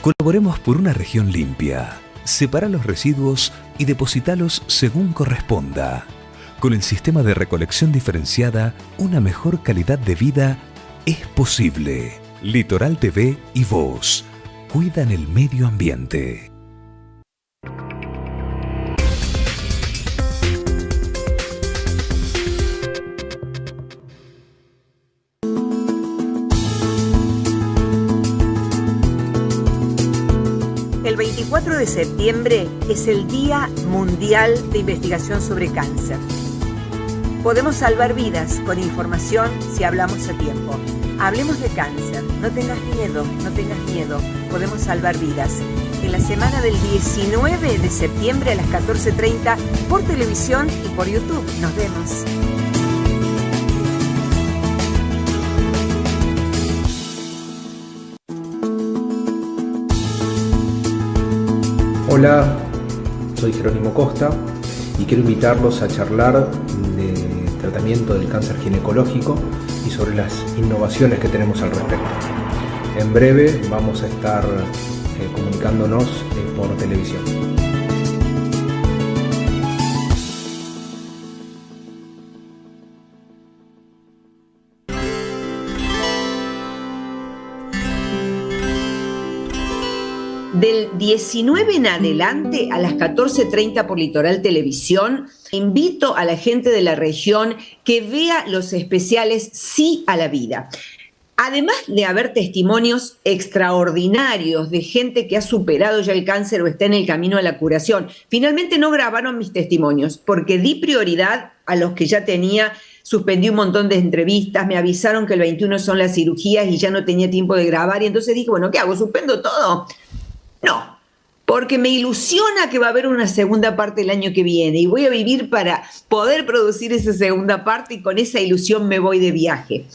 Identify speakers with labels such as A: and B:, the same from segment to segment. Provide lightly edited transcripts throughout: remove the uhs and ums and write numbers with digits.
A: Colaboremos por una región limpia. Separa los residuos y depositalos según corresponda. Con el sistema de recolección diferenciada, una mejor calidad de vida es posible. Litoral TV y vos cuidan el medio ambiente.
B: El 24 de septiembre es el Día Mundial de Investigación sobre Cáncer. Podemos salvar vidas con información si hablamos a tiempo. Hablemos de cáncer. No tengas miedo, no tengas miedo. Podemos salvar vidas. En la semana del 19 de septiembre a las 14:30 por televisión y por YouTube. Nos vemos.
C: Hola, soy Jerónimo Costa y quiero invitarlos a charlar de tratamiento del cáncer ginecológico y sobre las innovaciones que tenemos al respecto. En breve vamos a estar comunicándonos por televisión.
B: Del 19 en adelante a las 14:30 por Litoral Televisión, invito a la gente de la región que vea los especiales Sí a la Vida. Además de haber testimonios extraordinarios de gente que ha superado ya el cáncer o está en el camino a la curación, finalmente no grabaron mis testimonios porque di prioridad a los que ya tenía. Suspendí un montón de entrevistas, me avisaron que el 21 son las cirugías y ya no tenía tiempo de grabar y entonces dije, bueno, ¿qué hago? ¿Suspendo todo? No, porque me ilusiona que va a haber una segunda parte el año que viene y voy a vivir para poder producir esa segunda parte y con esa ilusión me voy de viaje.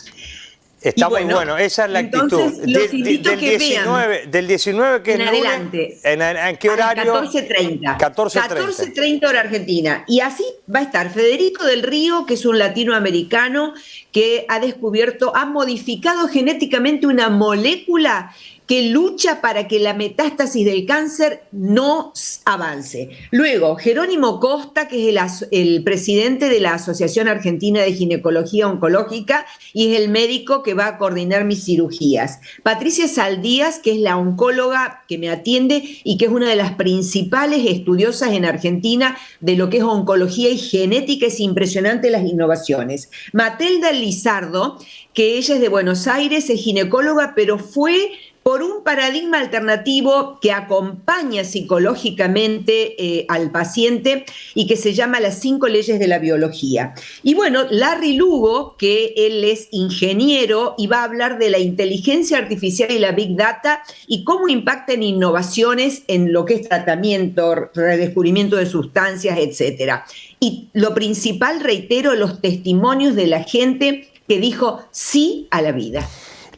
D: Está muy bueno, esa es la actitud.
B: Los invito a que vean.
D: Del 19 que
B: en
D: es
B: adelante.
D: ¿En qué horario?
B: 14:30.
D: 14:30.
B: 14:30 hora argentina. Y así va a estar Federico del Río, que es un latinoamericano que ha descubierto, ha modificado genéticamente una molécula que lucha para que la metástasis del cáncer no avance. Luego, Jerónimo Costa, que es el presidente de la Asociación Argentina de Ginecología Oncológica y es el médico que va a coordinar mis cirugías. Patricia Saldías, que es la oncóloga que me atiende y que es una de las principales estudiosas en Argentina de lo que es oncología y genética. Es impresionante las innovaciones. Matilda Lizardo, que ella es de Buenos Aires, es ginecóloga, pero fue por un paradigma alternativo que acompaña psicológicamente al paciente y que se llama las 5 leyes de la biología. Y bueno, Larry Lugo, que él es ingeniero y va a hablar de la inteligencia artificial y la Big Data y cómo impacta en innovaciones en lo que es tratamiento, redescubrimiento de sustancias, etcétera. Y lo principal, reitero, los testimonios de la gente que dijo sí a la vida.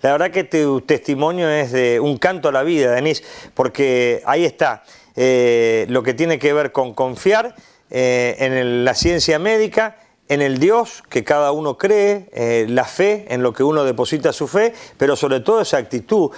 D: La verdad que tu testimonio es de un canto a la vida, Denise, porque ahí está lo que tiene que ver con confiar en la ciencia médica, en el Dios que cada uno cree, la fe, en lo que uno deposita su fe, pero sobre todo esa actitud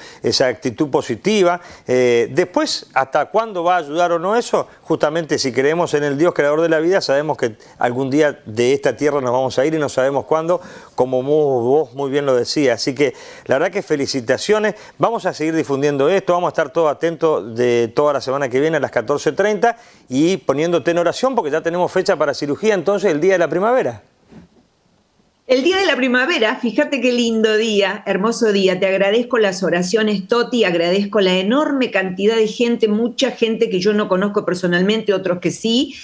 D: positiva. Después, ¿hasta cuándo va a ayudar o no eso? Justamente si creemos en el Dios creador de la vida, sabemos que algún día de esta tierra nos vamos a ir y no sabemos cuándo, como vos muy bien lo decías. Así que la verdad que felicitaciones. Vamos a seguir difundiendo esto, vamos a estar todos atentos de toda la semana que viene a las 14:30 y poniéndote en oración porque ya tenemos fecha para cirugía, entonces el día de la primavera.
B: El día de la primavera, fíjate qué lindo día, hermoso día. Te agradezco las oraciones, Toti, agradezco la enorme cantidad de gente, mucha gente que yo no conozco personalmente, otros que sí,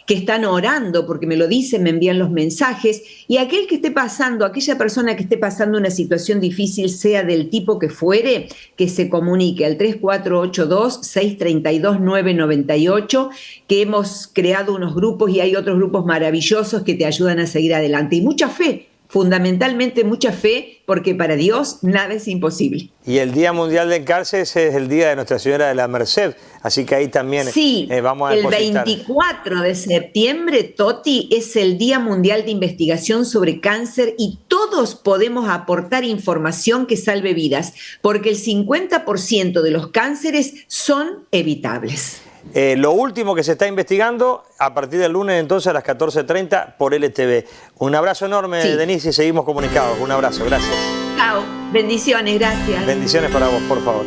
B: que están orando porque me lo dicen, me envían los mensajes. Y aquel que esté pasando, aquella persona que esté pasando una situación difícil, sea del tipo que fuere, que se comunique al 3482-632-998, que hemos creado unos grupos y hay otros grupos maravillosos que te ayudan a seguir adelante. Y mucha fe fundamentalmente mucha fe, porque para Dios nada es imposible.
D: Y el Día Mundial del Cáncer es el Día de Nuestra Señora de la Merced, así que ahí también
B: Sí,
D: vamos a
B: el
D: depositar.
B: 24 de septiembre, Toti, es el Día Mundial de Investigación sobre Cáncer y todos podemos aportar información que salve vidas, porque el 50% de los cánceres son evitables.
D: Lo último que se está investigando a partir del lunes entonces a las 14:30 por LTV. Un abrazo enorme,
B: Sí.
D: Denise, y seguimos comunicados. Un abrazo, gracias.
B: Chao, bendiciones, gracias.
D: Bendiciones para vos, por favor.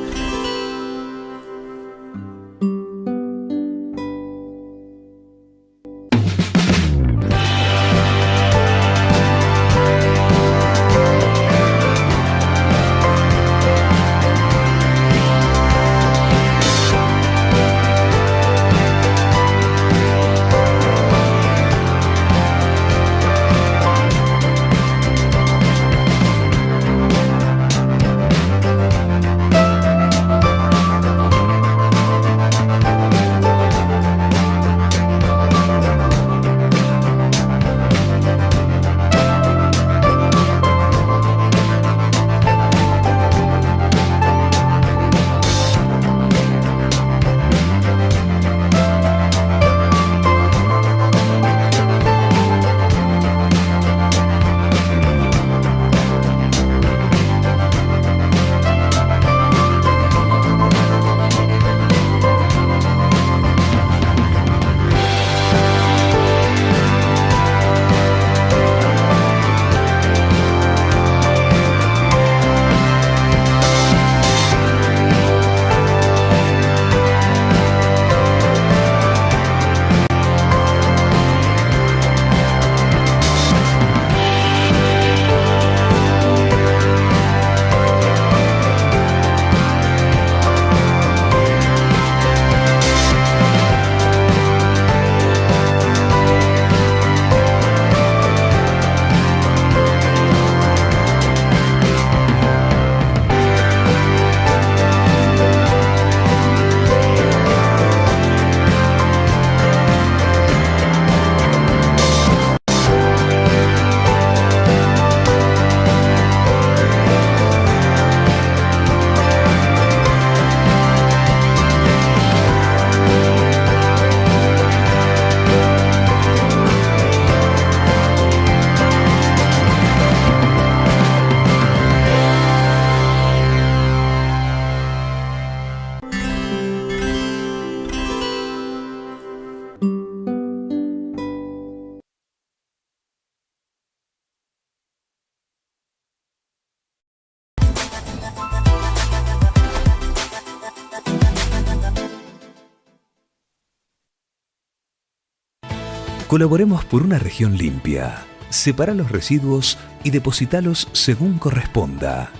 A: Colaboremos por una región limpia. Separa los residuos y depositalos según corresponda.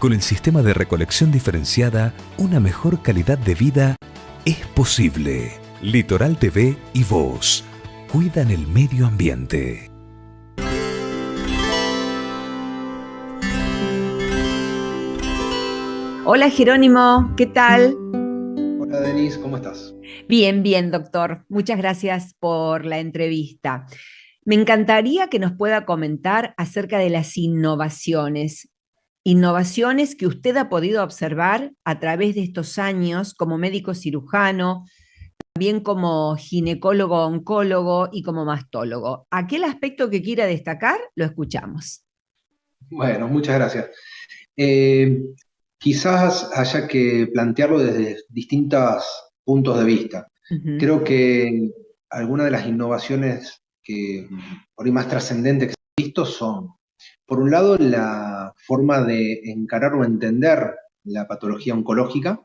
A: Con el sistema de recolección diferenciada, una mejor calidad de vida es posible. Litoral TV y vos cuidan el medio ambiente.
B: Hola Jerónimo, ¿qué tal?
C: Hola Denise, ¿cómo estás?
B: Bien, bien, doctor. Muchas gracias por la entrevista. Me encantaría que nos pueda comentar acerca de las innovaciones. Innovaciones que usted ha podido observar a través de estos años como médico cirujano, también como ginecólogo, oncólogo y como mastólogo. Aquel aspecto que quiera destacar, lo escuchamos.
C: Bueno, muchas gracias. Quizás haya que plantearlo desde distintos puntos de vista.
B: Ujú.
C: Creo que algunas de las innovaciones que por ahí más trascendentes que se han visto son, por un lado, la forma de encarar o entender la patología oncológica,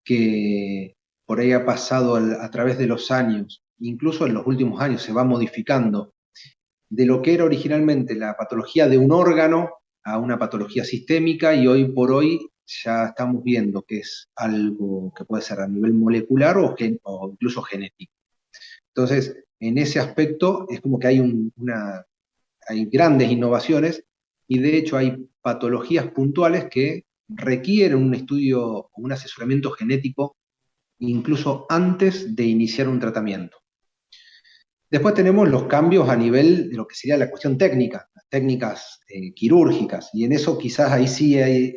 C: que por ahí ha pasado a través de los años, incluso en los últimos años se va modificando, de lo que era originalmente la patología de un órgano a una patología sistémica, y hoy por hoy ya estamos viendo que es algo que puede ser a nivel molecular o incluso genético. Entonces, en ese aspecto es como que hay grandes innovaciones, y de hecho hay patologías puntuales que requieren un estudio o un asesoramiento genético incluso antes de iniciar un tratamiento. Después tenemos los cambios a nivel de lo que sería la cuestión técnica, las técnicas quirúrgicas, y en eso quizás ahí sí hay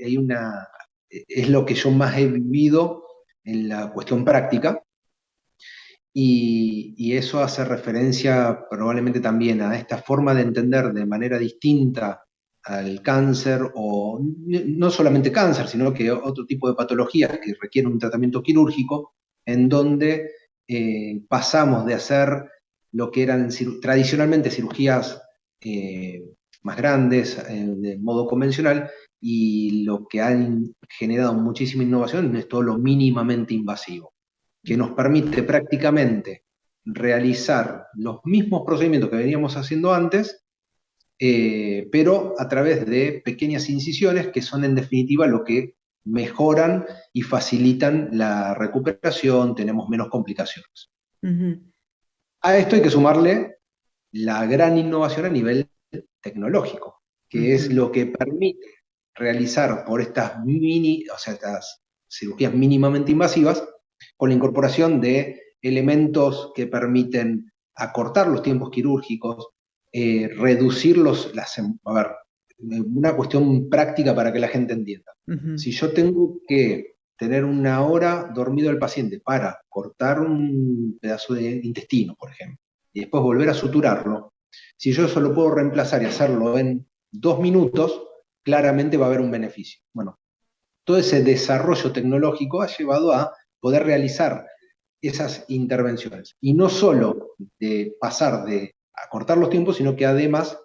C: es lo que yo más he vivido en la cuestión práctica, y eso hace referencia probablemente también a esta forma de entender de manera distinta al cáncer, o no solamente cáncer, sino que otro tipo de patologías que requieren un tratamiento quirúrgico, en donde pasamos de hacer lo que eran tradicionalmente cirugías más grandes, de modo convencional, y lo que han generado muchísima innovación es todo lo mínimamente invasivo, que nos permite prácticamente realizar los mismos procedimientos que veníamos haciendo antes, pero a través de pequeñas incisiones que son en definitiva lo que mejoran y facilitan la recuperación, tenemos menos complicaciones.
B: Ujú.
C: A esto hay que sumarle la gran innovación a nivel tecnológico, que es lo que permite realizar por estas cirugías mínimamente invasivas, con la incorporación de elementos que permiten acortar los tiempos quirúrgicos, reducir una cuestión práctica para que la gente entienda. Si yo tengo que tener una hora dormido el paciente para cortar un pedazo de intestino, por ejemplo, y después volver a suturarlo, si yo eso lo puedo reemplazar y hacerlo en 2 minutos, claramente va a haber un beneficio. Bueno, todo ese desarrollo tecnológico ha llevado a poder realizar esas intervenciones. Y no solo de pasar de acortar los tiempos, sino que además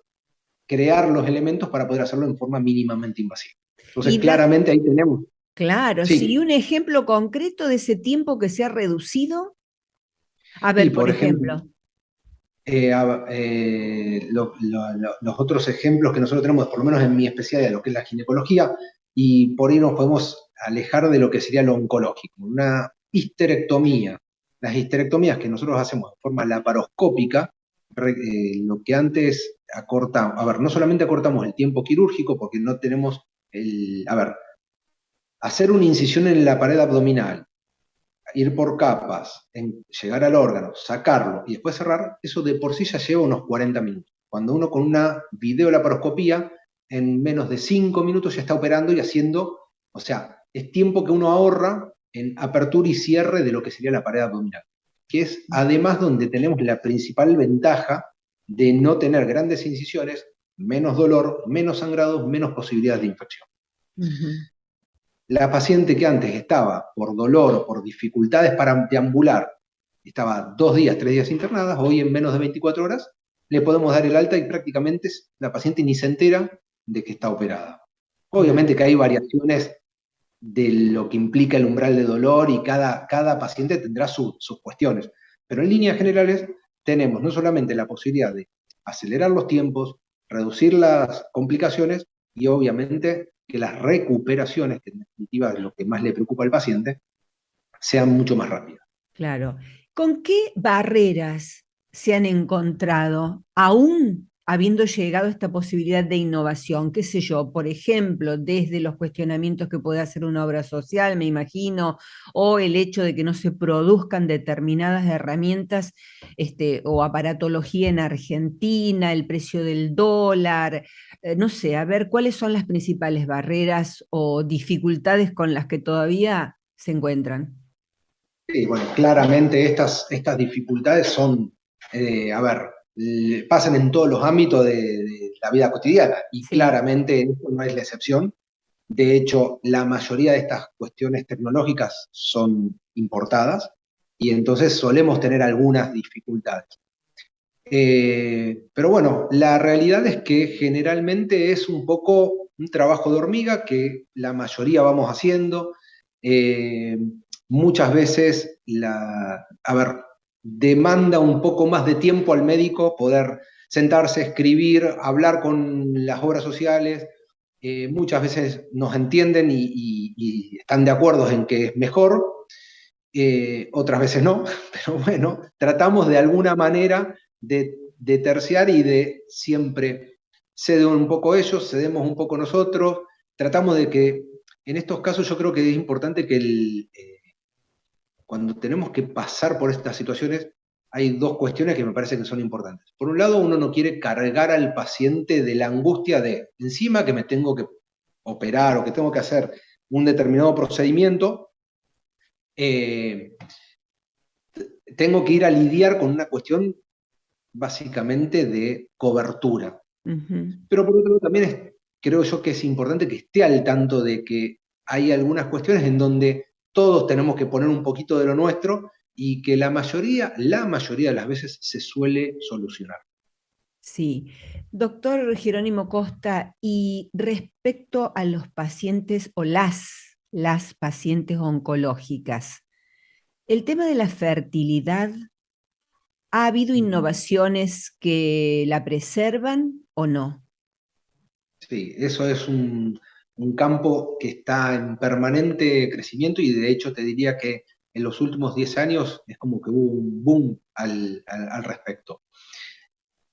C: crear los elementos para poder hacerlo en forma mínimamente invasiva. Entonces, claramente ahí tenemos.
B: Claro,
C: Sí,
B: sí, un ejemplo concreto de ese tiempo que se ha reducido. A ver, por ejemplo.
C: Los otros ejemplos que nosotros tenemos, por lo menos en mi especialidad, lo que es la ginecología, y por ahí nos podemos alejar de lo que sería lo oncológico, una histerectomía. Las histerectomías que nosotros hacemos de forma laparoscópica, lo que antes acortamos, no solamente acortamos el tiempo quirúrgico, porque no tenemos hacer una incisión en la pared abdominal, ir por capas, llegar al órgano, sacarlo y después cerrar, eso de por sí ya lleva unos 40 minutos. Cuando uno con una videolaparoscopía, en menos de 5 minutos ya está operando y haciendo, o sea, es tiempo que uno ahorra en apertura y cierre de lo que sería la pared abdominal, que es además donde tenemos la principal ventaja de no tener grandes incisiones, menos dolor, menos sangrado, menos posibilidades de infección. La paciente que antes estaba por dolor o por dificultades para deambular, estaba 2 días, 3 días internada, hoy en menos de 24 horas le podemos dar el alta y prácticamente la paciente ni se entera de que está operada. Obviamente que hay variaciones de lo que implica el umbral de dolor y cada paciente tendrá sus cuestiones, pero en líneas generales tenemos no solamente la posibilidad de acelerar los tiempos, reducir las complicaciones y obviamente que las recuperaciones, que en definitiva es lo que más le preocupa al paciente, sean mucho más rápidas.
B: Claro. ¿Con qué barreras se han encontrado, aún habiendo llegado esta posibilidad de innovación? ¿Qué sé yo? Por ejemplo, desde los cuestionamientos que puede hacer una obra social, me imagino, o el hecho de que no se produzcan determinadas herramientas o aparatología en Argentina, el precio del dólar, no sé, a ver, ¿cuáles son las principales barreras o dificultades con las que todavía se encuentran?
C: Sí, bueno, claramente estas dificultades son, pasan en todos los ámbitos de la vida cotidiana y
B: Sí.
C: claramente esto no es la excepción. De hecho, la mayoría de estas cuestiones tecnológicas son importadas y entonces solemos tener algunas dificultades. Pero bueno, la realidad es que generalmente es un poco un trabajo de hormiga que la mayoría vamos haciendo. Muchas veces demanda un poco más de tiempo al médico poder sentarse, escribir, hablar con las obras sociales. Muchas veces nos entienden y están de acuerdo en que es mejor, otras veces no, pero bueno, tratamos de alguna manera de terciar y de siempre ceden un poco ellos, cedemos un poco nosotros, tratamos de que, en estos casos yo creo que es importante que cuando tenemos que pasar por estas situaciones, hay dos cuestiones que me parece que son importantes. Por un lado, uno no quiere cargar al paciente de la angustia de, encima que me tengo que operar o que tengo que hacer un determinado procedimiento, tengo que ir a lidiar con una cuestión básicamente de cobertura. Pero por otro lado también creo yo que es importante que esté al tanto de que hay algunas cuestiones en donde todos tenemos que poner un poquito de lo nuestro y que la mayoría de las veces se suele solucionar.
B: Sí. Doctor Jerónimo Costa, y respecto a los pacientes o las pacientes oncológicas, el tema de la fertilidad, ¿ha habido innovaciones que la preservan o no?
C: Sí, eso es un campo que está en permanente crecimiento y de hecho te diría que en los últimos 10 años es como que hubo un boom al respecto.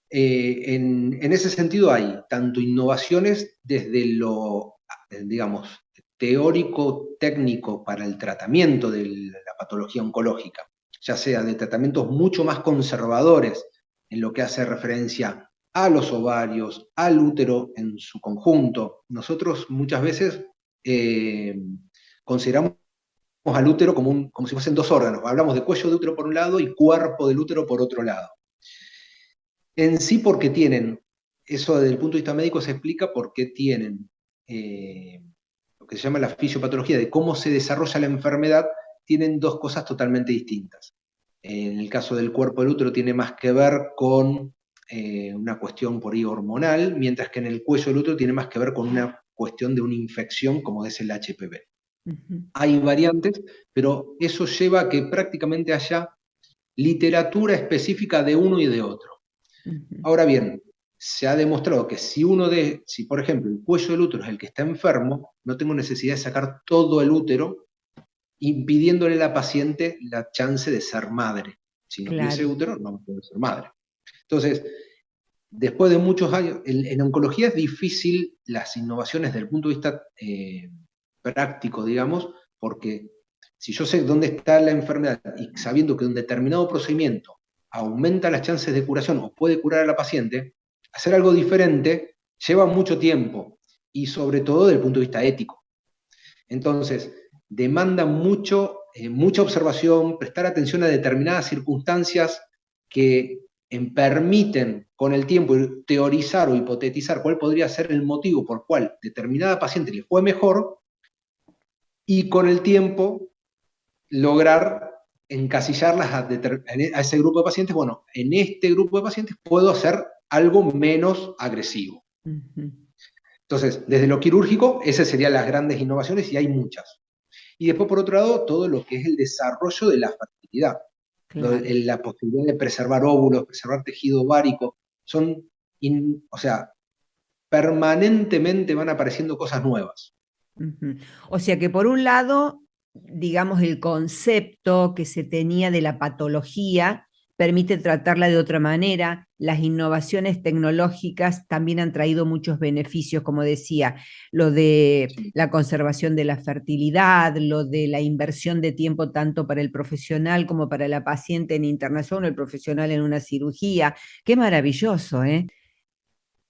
C: En ese sentido hay tanto innovaciones desde lo, digamos, teórico, técnico para el tratamiento de la patología oncológica, ya sea de tratamientos mucho más conservadores en lo que hace referencia a los ovarios, al útero en su conjunto. Nosotros muchas veces consideramos al útero como si fuesen dos órganos. Hablamos de cuello de útero por un lado y cuerpo del útero por otro lado. En sí porque tienen, eso desde el punto de vista médico se explica por qué tienen lo que se llama la fisiopatología, de cómo se desarrolla la enfermedad, tienen dos cosas totalmente distintas. En el caso del cuerpo del útero tiene más que ver con una cuestión por ahí hormonal, mientras que en el cuello del útero tiene más que ver con una cuestión de una infección como es el HPV. Hay variantes, pero eso lleva a que prácticamente haya literatura específica de uno y de otro. Ahora bien, se ha demostrado que si por ejemplo el cuello del útero es el que está enfermo, no tengo necesidad de sacar todo el útero, impidiéndole a la paciente la chance de ser madre. Si no tuviese útero, no puede ser madre. Entonces, después de muchos años, en oncología es difícil las innovaciones desde el punto de vista práctico, digamos, porque si yo sé dónde está la enfermedad y sabiendo que un determinado procedimiento aumenta las chances de curación o puede curar a la paciente, hacer algo diferente lleva mucho tiempo y sobre todo desde el punto de vista ético. Entonces, demanda mucha observación, prestar atención a determinadas circunstancias que permiten con el tiempo teorizar o hipotetizar cuál podría ser el motivo por cual determinada paciente le fue mejor y con el tiempo lograr encasillarlas a ese grupo de pacientes. Bueno, en este grupo de pacientes puedo hacer algo menos agresivo. Entonces, desde lo quirúrgico, esas serían las grandes innovaciones y hay muchas. Y después, por otro lado, todo lo que es el desarrollo de la fertilidad. Claro. La posibilidad de preservar óvulos, preservar tejido ovárico, o sea, permanentemente van apareciendo cosas nuevas.
B: O sea que por un lado, digamos, el concepto que se tenía de la patología permite tratarla de otra manera. Las innovaciones tecnológicas también han traído muchos beneficios, como decía, lo de la conservación de la fertilidad, lo de la inversión de tiempo tanto para el profesional como para la paciente en internación o el profesional en una cirugía. Qué maravilloso, ¿eh?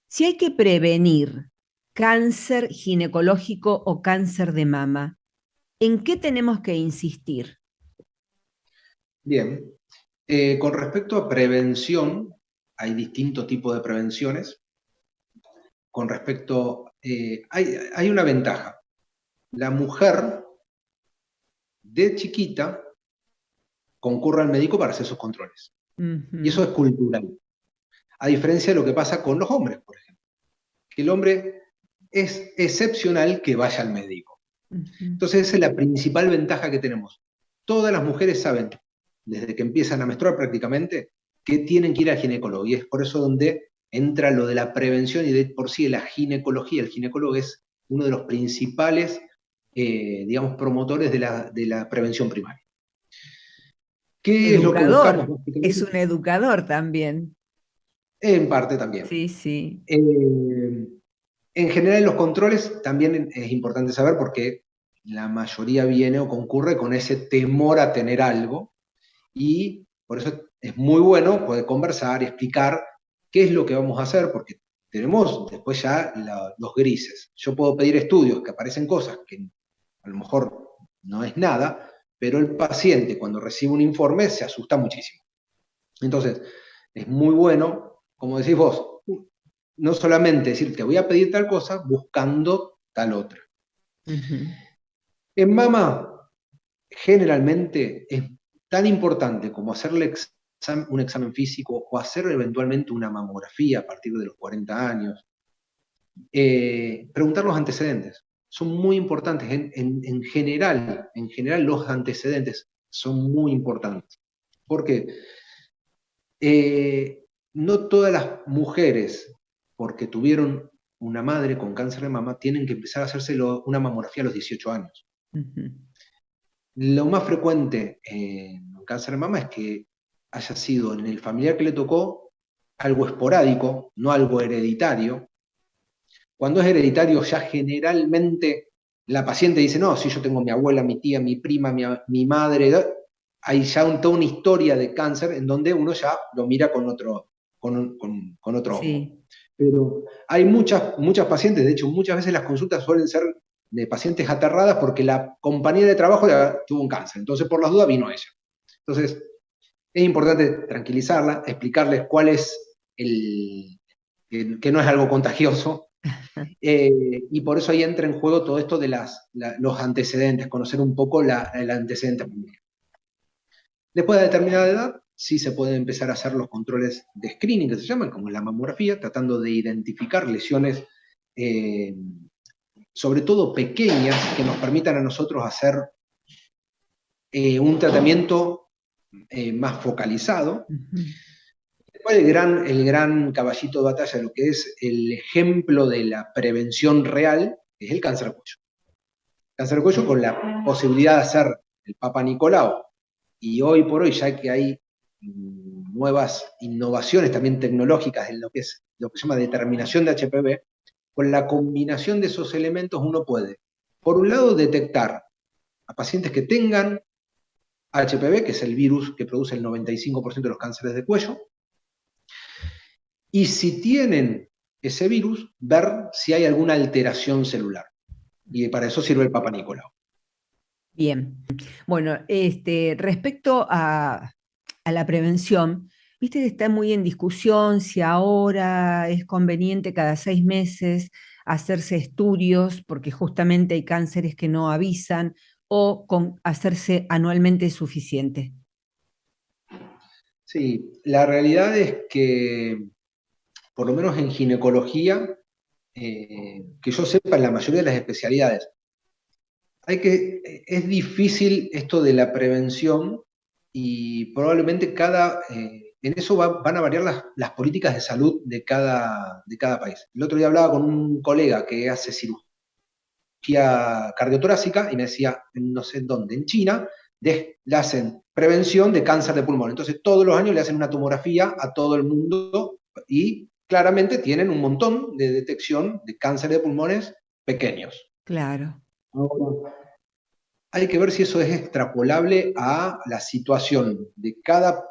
B: Si hay que prevenir cáncer ginecológico o cáncer de mama, ¿en qué tenemos que insistir?
C: Bien. Con respecto a prevención, hay distintos tipos de prevenciones. Con respecto, hay una ventaja. La mujer de chiquita concurre al médico para hacer sus controles. Y eso es cultural. A diferencia de lo que pasa con los hombres, por ejemplo. Que el hombre es excepcional que vaya al médico. Entonces esa es la principal ventaja que tenemos. Todas las mujeres saben, desde que empiezan a menstruar prácticamente, que tienen que ir al ginecólogo. Y es por eso donde entra lo de la prevención y de por sí la ginecología. El ginecólogo es uno de los principales, digamos, promotores de la prevención primaria. ¿Qué es lo que buscamos?
B: Es un educador también.
C: En parte también.
B: Sí, sí.
C: En general los controles también es importante saber porque la mayoría viene o concurre con ese temor a tener algo y Por eso es muy bueno poder conversar y explicar qué es lo que vamos a hacer, porque tenemos después ya los grises. Yo puedo pedir estudios que aparecen cosas que a lo mejor no es nada, pero el paciente cuando recibe un informe se asusta muchísimo. Entonces, es muy bueno, como decís vos, no solamente decir te voy a pedir tal cosa, buscando tal otra. En mama, generalmente es tan importante como hacerle un examen físico o hacer eventualmente una mamografía a partir de los 40 años. Preguntar los antecedentes. Son muy importantes. En general los antecedentes son muy importantes. Porque no todas las mujeres, porque tuvieron una madre con cáncer de mama, tienen que empezar a hacerse una mamografía a los 18 años. Lo más frecuente en cáncer de mama es que haya sido en el familiar que le tocó algo esporádico, no algo hereditario. Cuando es hereditario, ya generalmente la paciente dice, no, si yo tengo mi abuela, mi tía, mi prima, mi madre, hay ya toda una historia de cáncer en donde uno ya lo mira con otro ojo. Pero hay muchas pacientes, de hecho muchas veces las consultas suelen ser de pacientes aterradas porque la compañera de trabajo tuvo un cáncer, entonces por las dudas vino ella. Entonces es importante tranquilizarla, explicarles cuál es que no es algo contagioso, y por eso ahí entra en juego todo esto de los antecedentes, conocer un poco el antecedente familiar. Después de determinada edad, sí se pueden empezar a hacer los controles de screening, que se llaman, como la mamografía, tratando de identificar lesiones, sobre todo pequeñas, que nos permitan a nosotros hacer un tratamiento más focalizado. Después el gran caballito de batalla de lo que es el ejemplo de la prevención real es el cáncer de cuello. Cáncer de cuello con la posibilidad de hacer el Papa Nicolau, y hoy por hoy, ya que hay nuevas innovaciones también tecnológicas en lo que se llama determinación de HPV, con la combinación de esos elementos uno puede, por un lado, detectar a pacientes que tengan HPV, que es el virus que produce el 95% de los cánceres de cuello, y si tienen ese virus, ver si hay alguna alteración celular. Y para eso sirve el Papa Nicolau.
B: Bien. Bueno, respecto a la prevención, viste que está muy en discusión si ahora es conveniente cada 6 meses hacerse estudios, porque justamente hay cánceres que no avisan, o con hacerse anualmente es suficiente.
C: Sí, la realidad es que, por lo menos en ginecología, que yo sepa, en la mayoría de las especialidades, es difícil esto de la prevención, y probablemente en eso van a variar las políticas de salud de cada país. El otro día hablaba con un colega que hace cirugía cardiotorácica y me decía, no sé dónde, en China, le hacen prevención de cáncer de pulmón. Entonces todos los años le hacen una tomografía a todo el mundo y claramente tienen un montón de detección de cáncer de pulmones pequeños.
B: Claro.
C: Ahora, hay que ver si eso es extrapolable a la situación de cada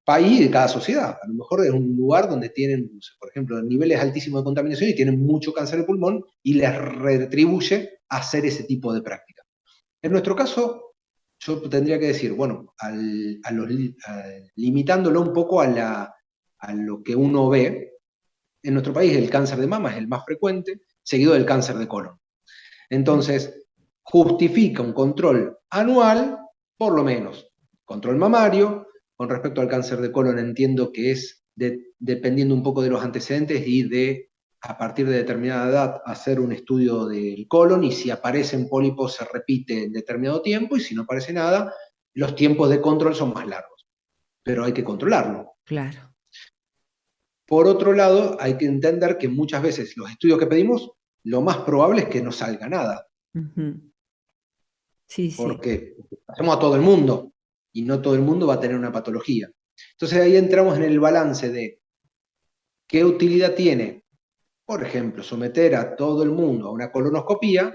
C: país y de cada sociedad. A lo mejor es un lugar donde tienen, por ejemplo, niveles altísimos de contaminación y tienen mucho cáncer de pulmón y les retribuye hacer ese tipo de práctica. En nuestro caso, yo tendría que decir, bueno, limitándolo un poco a lo que uno ve, en nuestro país el cáncer de mama es el más frecuente, seguido del cáncer de colon. Entonces, justifica un control anual, por lo menos, control mamario. Con respecto al cáncer de colon entiendo que es dependiendo un poco de los antecedentes y a partir de determinada edad, hacer un estudio del colon, y si aparecen pólipos se repite en determinado tiempo, y si no aparece nada, los tiempos de control son más largos. Pero hay que controlarlo.
B: Claro. Por
C: otro lado, hay que entender que muchas veces los estudios que pedimos, lo más probable es que no salga nada.
B: Sí,
C: porque hacemos a todo el mundo, y no todo el mundo va a tener una patología. Entonces ahí entramos en el balance de qué utilidad tiene, por ejemplo, someter a todo el mundo a una colonoscopía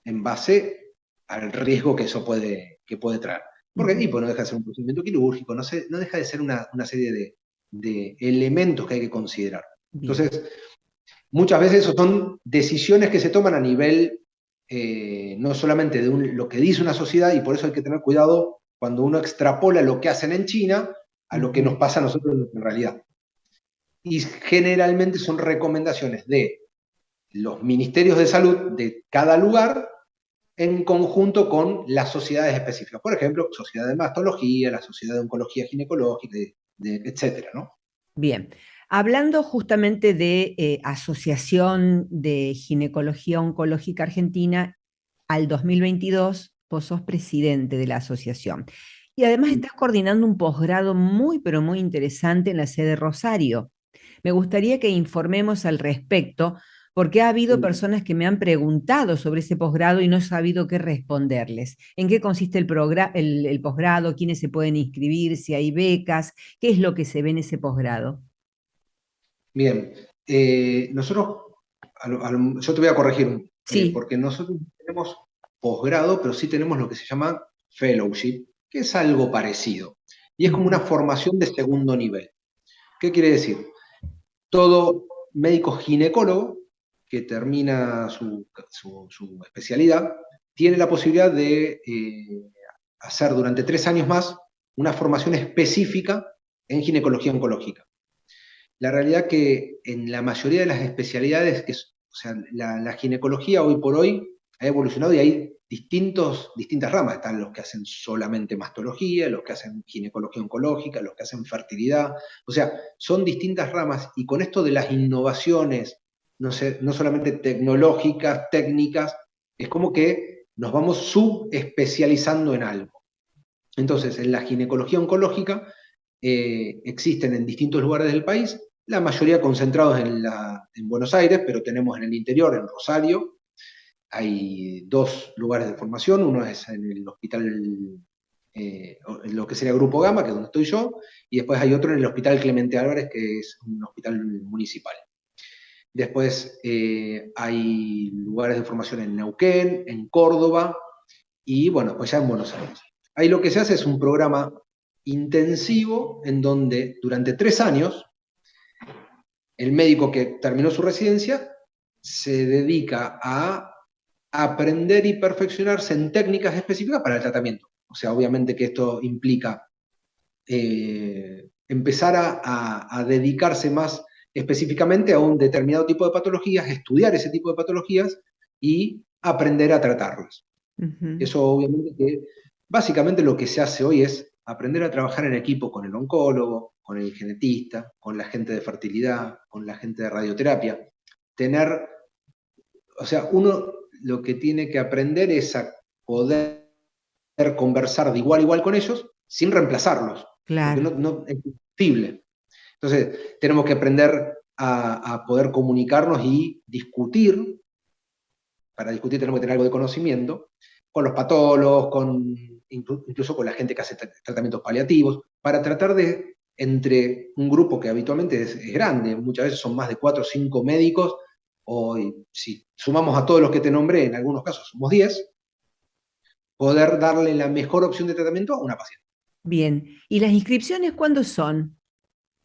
C: en base al riesgo que eso puede traer. Porque el hipo no deja de ser un procedimiento quirúrgico, no deja de ser una serie de elementos que hay que considerar.
B: Bien.
C: Entonces, muchas veces eso son decisiones que se toman a nivel no solamente de lo que dice una sociedad, y por eso hay que tener cuidado cuando uno extrapola lo que hacen en China a lo que nos pasa a nosotros en realidad. Y generalmente son recomendaciones de los ministerios de salud de cada lugar en conjunto con las sociedades específicas. Por ejemplo, Sociedad de Mastología, la Sociedad de Oncología Ginecológica, etcétera, ¿no?
B: Bien. Hablando justamente de Asociación de Ginecología Oncológica Argentina, al 2022 vos sos presidente de la asociación. Y además estás coordinando un posgrado muy, pero muy interesante en la sede Rosario. Me gustaría que informemos al respecto, porque ha habido personas que me han preguntado sobre ese posgrado y no he sabido qué responderles. ¿En qué consiste el posgrado? ¿Quiénes se pueden inscribir? ¿Si hay becas? ¿Qué es lo que se ve en ese posgrado?
C: Bien, nosotros, yo te voy a corregir,
B: Sí.
C: porque nosotros tenemos posgrado, pero sí tenemos lo que se llama fellowship, que es algo parecido. Y es como una formación de segundo nivel. ¿Qué quiere decir? Todo médico ginecólogo que termina su especialidad tiene la posibilidad de hacer durante 3 años más una formación específica en ginecología oncológica. La realidad que en la mayoría de las especialidades, o sea, la ginecología hoy por hoy ha evolucionado y hay distintas ramas. Están los que hacen solamente mastología, los que hacen ginecología oncológica, los que hacen fertilidad. O sea, son distintas ramas y con esto de las innovaciones, no solamente tecnológicas, técnicas, es como que nos vamos subespecializando en algo. Entonces, en la ginecología oncológica existen en distintos lugares del país, la mayoría concentrados en Buenos Aires, pero tenemos en el interior, en Rosario, hay 2 lugares de formación, uno es en el hospital, en lo que sería Grupo Gama, que es donde estoy yo, y después hay otro en el Hospital Clemente Álvarez, que es un hospital municipal. Después hay lugares de formación en Neuquén, en Córdoba, y bueno, pues ya en Buenos Aires. Ahí lo que se hace es un programa intensivo en donde durante 3 años el médico que terminó su residencia se dedica a aprender y perfeccionarse en técnicas específicas para el tratamiento. O sea, obviamente que esto implica empezar a dedicarse más específicamente a un determinado tipo de patologías, estudiar ese tipo de patologías y aprender a tratarlas. Eso obviamente que básicamente lo que se hace hoy es aprender a trabajar en equipo con el oncólogo, con el genetista, con la gente de fertilidad, con la gente de radioterapia. O sea, uno lo que tiene que aprender es a poder conversar de igual a igual con ellos sin reemplazarlos.
B: Claro.
C: Porque no es imposible. Entonces, tenemos que aprender a poder comunicarnos y discutir. Para discutir tenemos que tener algo de conocimiento, con los patólogos, incluso con la gente que hace tratamientos paliativos, para tratar de, entre un grupo que habitualmente es grande, muchas veces son más de 4 o 5 médicos, o si sumamos a todos los que te nombré, en algunos casos somos 10, poder darle la mejor opción de tratamiento a una paciente.
B: Bien. ¿Y las inscripciones cuándo son?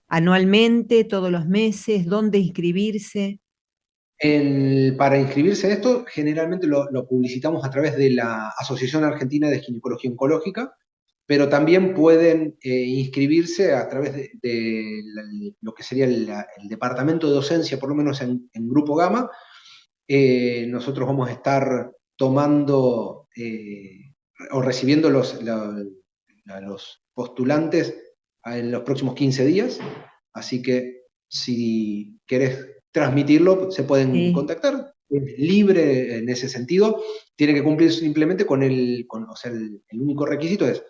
B: ¿Anualmente, todos los meses? ¿Dónde inscribirse?
C: Para inscribirse en esto, generalmente lo publicitamos a través de la Asociación Argentina de Ginecología Oncológica, pero también pueden inscribirse a través de lo que sería el departamento de docencia, por lo menos en Grupo Gama. Nosotros vamos a estar tomando o recibiendo a los postulantes en los próximos 15 días, así que si querés transmitirlo, se pueden contactar, es libre en ese sentido, tiene que cumplir simplemente o sea, el único requisito es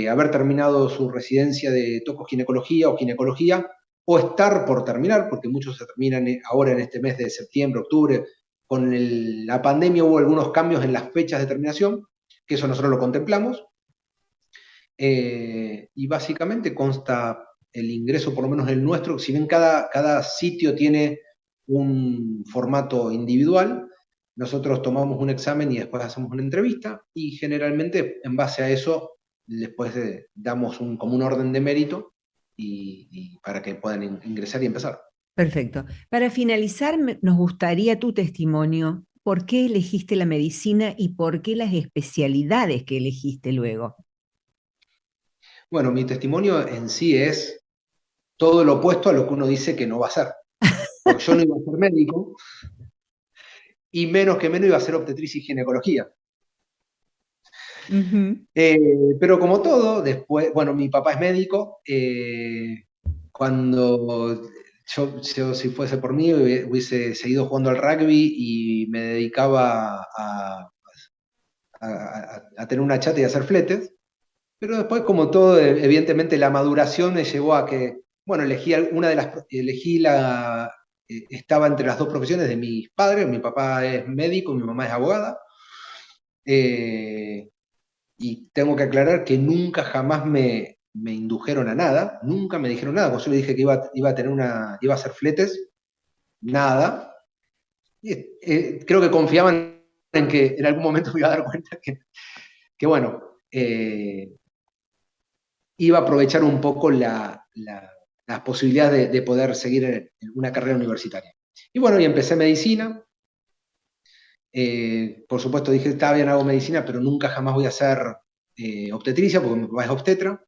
C: haber terminado su residencia de tocoginecología o ginecología, o estar por terminar, porque muchos se terminan ahora en este mes de septiembre, octubre, con la pandemia hubo algunos cambios en las fechas de terminación, que eso nosotros lo contemplamos, y básicamente consta el ingreso, por lo menos el nuestro, si bien cada sitio tiene un formato individual, nosotros tomamos un examen y después hacemos una entrevista, y generalmente en base a eso después damos como un orden de mérito y para que puedan ingresar y empezar.
B: Perfecto. Para finalizar, nos gustaría tu testimonio. ¿Por qué elegiste la medicina y por qué las especialidades que elegiste luego?
C: Bueno, mi testimonio en sí es todo lo opuesto a lo que uno dice que no va a ser. Porque yo no iba a ser médico y menos que menos iba a ser obstetricia y ginecología.
B: Ujú.
C: Pero como todo, después, bueno, mi papá es médico. Cuando yo, si fuese por mí, hubiese seguido jugando al rugby y me dedicaba a tener una chata y a hacer fletes. Pero después, como todo, evidentemente la maduración me llevó a que, bueno, estaba entre las dos profesiones de mis padres. Mi papá es médico, mi mamá es abogada. Eh, y tengo que aclarar que nunca jamás me indujeron a nada, nunca me dijeron nada. Cuando yo le dije que iba a hacer fletes, nada. Creo que confiaban en que en algún momento me iba a dar cuenta que bueno, iba a aprovechar un poco las posibilidades de poder seguir en una carrera universitaria. Y bueno, y empecé medicina. Por supuesto dije, está bien, hago medicina, pero nunca jamás voy a hacer obstetricia, porque mi papá es obstetra.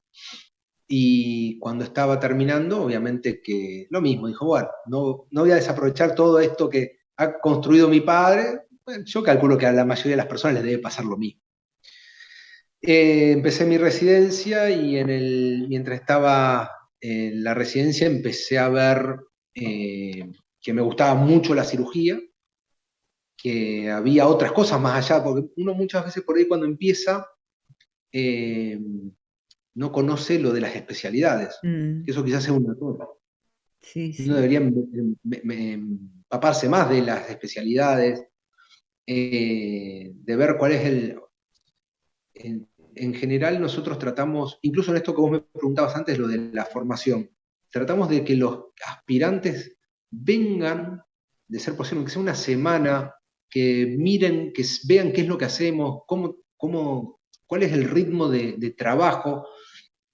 C: Y cuando estaba terminando, obviamente que lo mismo, dijo, bueno, no voy a desaprovechar todo esto que ha construido mi padre. Bueno, yo calculo que a la mayoría de las personas les debe pasar lo mismo. Empecé mi residencia y mientras estaba en la residencia empecé a ver que me gustaba mucho la cirugía, que había otras cosas más allá, porque uno muchas veces por ahí cuando empieza eh, no conoce lo de las especialidades,
B: Mm,
C: que eso quizás es un error.
B: sí,
C: Uno
B: sí.
C: debería empaparse más de las especialidades, de ver cuál es en general nosotros tratamos, incluso en esto que vos me preguntabas antes, lo de la formación, tratamos de que los aspirantes vengan, de ser posible, que sea una semana, que miren, que vean qué es lo que hacemos, cuál es el ritmo de trabajo,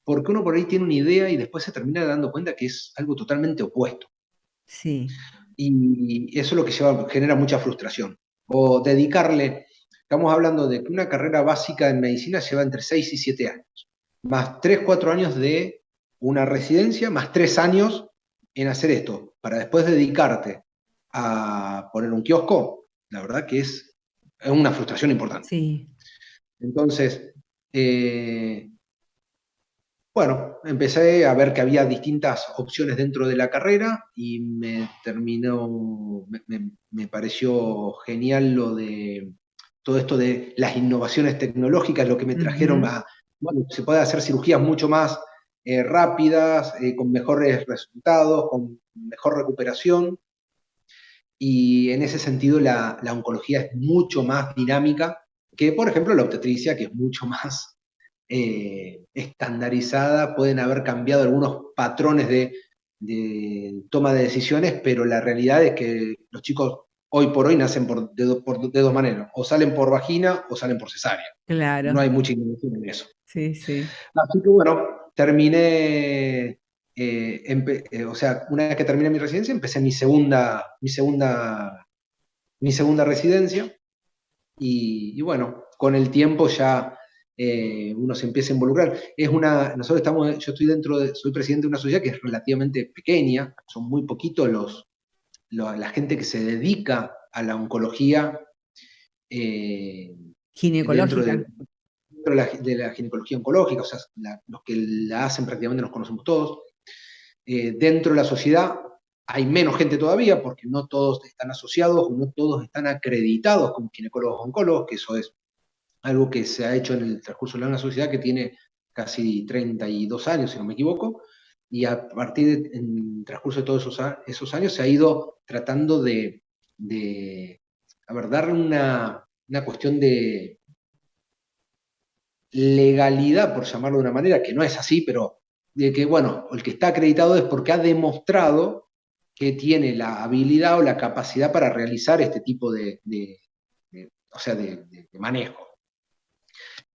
C: porque uno por ahí tiene una idea y después se termina dando cuenta que es algo totalmente opuesto.
B: Sí,
C: Y eso es lo que genera mucha frustración. O dedicarle, estamos hablando de que una carrera básica en medicina lleva entre 6 y 7 años, más 3 4 años de una residencia, más 3 años en hacer esto, para después dedicarte a poner un kiosco, la verdad que es una frustración importante.
B: sí.
C: Entonces, bueno, empecé a ver que había distintas opciones dentro de la carrera y me pareció genial lo de todo esto de las innovaciones tecnológicas, lo que me trajeron
B: Ujú.
C: a, bueno, se puede hacer cirugías mucho más rápidas, con mejores resultados, con mejor recuperación, y en ese sentido la oncología es mucho más dinámica que, por ejemplo, la obstetricia, que es mucho más estandarizada. Pueden haber cambiado algunos patrones de toma de decisiones, pero la realidad es que los chicos hoy por hoy nacen de dos maneras, o salen por vagina o salen por cesárea. No
B: Claro,
C: hay mucha innovación en eso.
B: sí, sí.
C: Así que bueno, terminé, o sea, una vez que terminé mi residencia, empecé mi segunda residencia y bueno, con el tiempo ya uno se empieza a involucrar. Nosotros yo estoy soy presidente de una sociedad que es relativamente pequeña, son muy poquitos la gente que se dedica a la oncología dentro
B: Ginecológica.
C: de la ginecología oncológica, o sea, los que la hacen prácticamente nos conocemos todos. Dentro de la sociedad hay menos gente todavía, porque no todos están asociados, no todos están acreditados como ginecólogos oncólogos, que eso es algo que se ha hecho en el transcurso de una sociedad que tiene casi 32 años, si no me equivoco, y a partir en el transcurso de todos esos años se ha ido tratando a ver, darle una cuestión de legalidad, por llamarlo de una manera, que no es así, pero de que, bueno, el que está acreditado es porque ha demostrado que tiene la habilidad o la capacidad para realizar este tipo o sea, de manejo.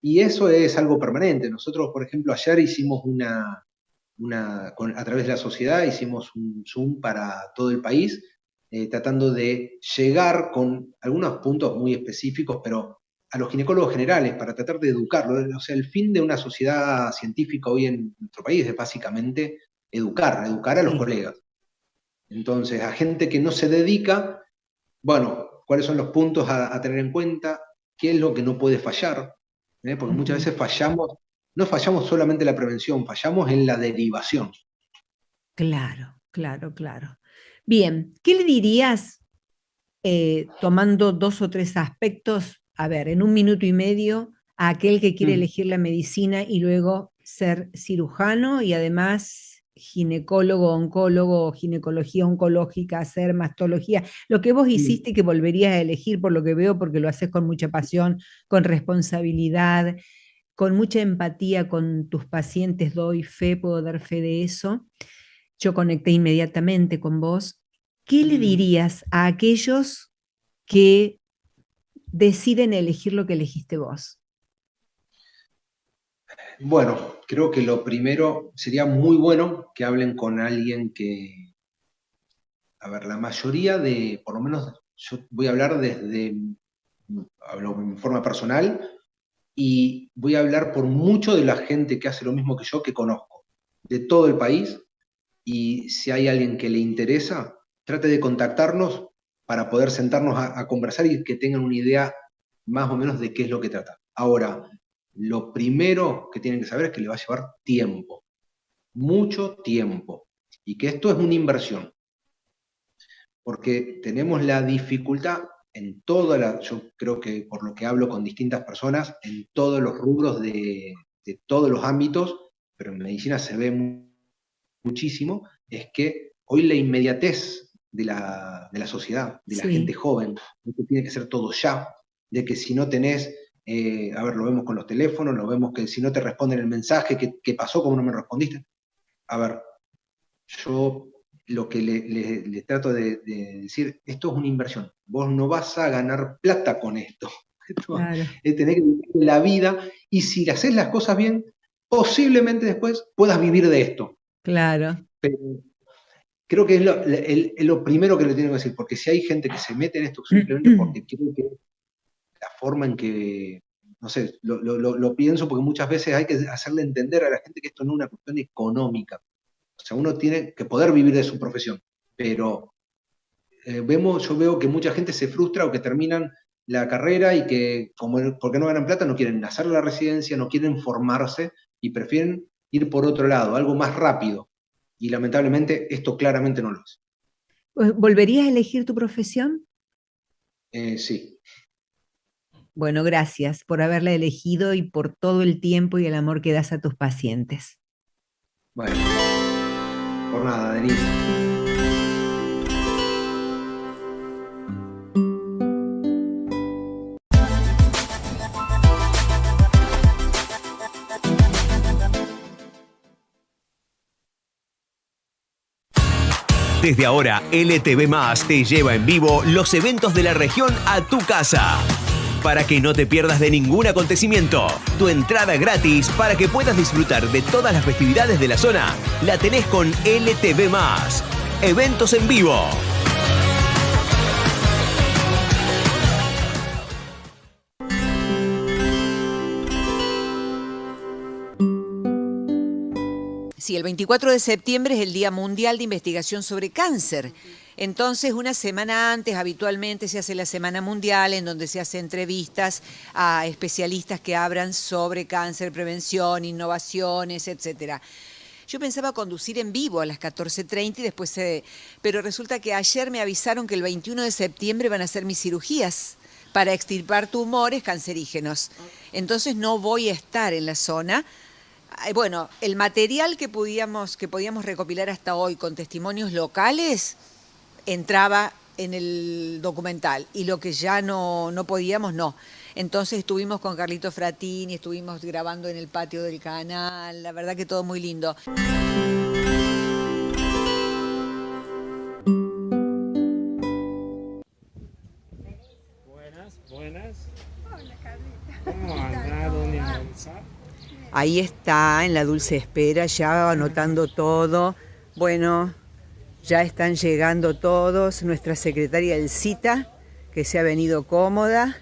C: Y eso es algo permanente. Nosotros, por ejemplo, ayer hicimos a través de la sociedad, hicimos un Zoom para todo el país, tratando de llegar con algunos puntos muy específicos, pero a los ginecólogos generales, para tratar de educarlos. O sea, el fin de una sociedad científica hoy en nuestro país es básicamente educar a los colegas. Entonces, a gente que no se dedica, bueno, ¿cuáles son los puntos a tener en cuenta? ¿Qué es lo que no puede fallar? Porque muchas veces no fallamos solamente en la prevención, fallamos en la derivación.
B: Claro. Bien, ¿qué le dirías, tomando 2 o 3 aspectos, a ver, en 1 minuto y medio, a aquel que quiere elegir la medicina y luego ser cirujano y además ginecólogo, oncólogo, ginecología oncológica, hacer mastología, lo que vos hiciste y que volverías a elegir por lo que veo, porque lo haces con mucha pasión, con responsabilidad, con mucha empatía con tus pacientes, doy fe, puedo dar fe de eso. Yo conecté inmediatamente con vos. ¿Qué le dirías a aquellos que deciden elegir lo que elegiste vos?
C: Bueno, creo que lo primero sería muy bueno que hablen con alguien que, a ver, la mayoría de, por lo menos yo voy a hablar hablo en forma personal y voy a hablar por mucho de la gente que hace lo mismo que yo, que conozco, de todo el país, y si hay alguien que le interesa, trate de contactarnos para poder sentarnos a conversar y que tengan una idea más o menos de qué es lo que trata. Ahora, lo primero que tienen que saber es que le va a llevar tiempo, mucho tiempo, y que esto es una inversión, porque tenemos la dificultad yo creo que por lo que hablo con distintas personas, en todos los rubros de todos los ámbitos, pero en medicina se ve muchísimo, es que hoy la inmediatez de la sociedad, de la gente joven, de que tiene que ser todo ya, de que si no tenés, a ver, lo vemos con los teléfonos, lo vemos que si no te responden el mensaje, ¿qué pasó? ¿Cómo no me respondiste? A ver, yo lo que le trato de decir, esto es una inversión, vos no vas a ganar plata con esto,
B: Claro.
C: es tener que vivir la vida, y si haces las cosas bien, posiblemente después puedas vivir de esto.
B: Claro.
C: Pero creo que es lo primero que le tengo que decir, porque si hay gente que se mete en esto simplemente porque creo que la forma en que, no sé, lo pienso porque muchas veces hay que hacerle entender a la gente que esto no es una cuestión económica. O sea, uno tiene que poder vivir de su profesión, pero yo veo que mucha gente se frustra o que terminan la carrera y que, porque no ganan plata, no quieren hacer la residencia, no quieren formarse y prefieren ir por otro lado, algo más rápido. Y lamentablemente esto claramente no lo es.
B: ¿Volverías a elegir tu profesión?
C: Sí.
B: Bueno, gracias por haberla elegido y por todo el tiempo y el amor que das a tus pacientes.
C: Bueno, por nada, Denise.
A: Desde ahora, LTV Más te lleva en vivo los eventos de la región a tu casa. Para que no te pierdas de ningún acontecimiento, tu entrada gratis para que puedas disfrutar de todas las festividades de la zona la tenés con LTV Más. Eventos en vivo.
E: Sí, el 24 de septiembre es el Día Mundial de Investigación sobre Cáncer. Entonces, una semana antes, habitualmente se hace la Semana Mundial, en donde se hacen entrevistas a especialistas que hablan sobre cáncer, prevención, innovaciones, etcétera. Yo pensaba conducir en vivo a las 14:30 y después pero resulta que ayer me avisaron que el 21 de septiembre van a hacer mis cirugías para extirpar tumores cancerígenos. Entonces no voy a estar en la zona. Bueno, el material que podíamos recopilar hasta hoy con testimonios locales entraba en el documental y lo que ya no podíamos, no. Entonces estuvimos con Carlito Fratini, estuvimos grabando en el patio del canal, la verdad que todo muy lindo.
F: Buenas. Hola, Carlita. ¿Cómo anda, doña?
E: Ahí está, en la dulce espera, ya anotando todo. Bueno, ya están llegando todos. Nuestra secretaria Elcita, que se ha venido cómoda.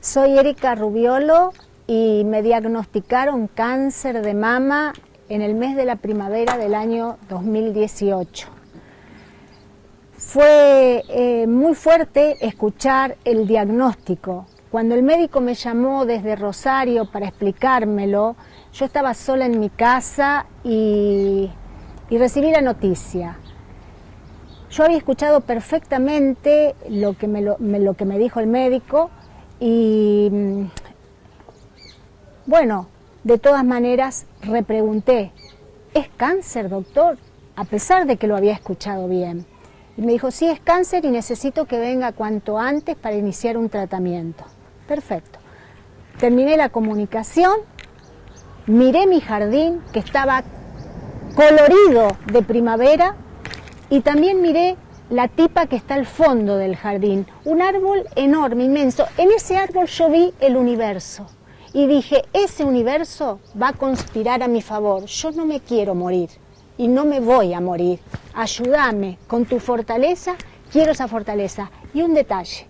F: Soy Erika Rubiolo y me diagnosticaron cáncer de mama en el mes de la primavera del año 2018. Fue muy fuerte escuchar el diagnóstico. Cuando el médico me llamó desde Rosario para explicármelo, yo estaba sola en mi casa y recibí la noticia. Yo había escuchado perfectamente lo que me dijo el médico y, bueno, de todas maneras repregunté, ¿es cáncer, doctor? A pesar de que lo había escuchado bien. Y me dijo, sí, es cáncer y necesito que venga cuanto antes para iniciar un tratamiento. Perfecto. Terminé la comunicación, miré mi jardín que estaba colorido de primavera y también miré la tipa que está al fondo del jardín, un árbol enorme, inmenso. En ese árbol yo vi el universo y dije, ese universo va a conspirar a mi favor. Yo no me quiero morir y no me voy a morir. Ayúdame con tu fortaleza, quiero esa fortaleza. Y un detalle,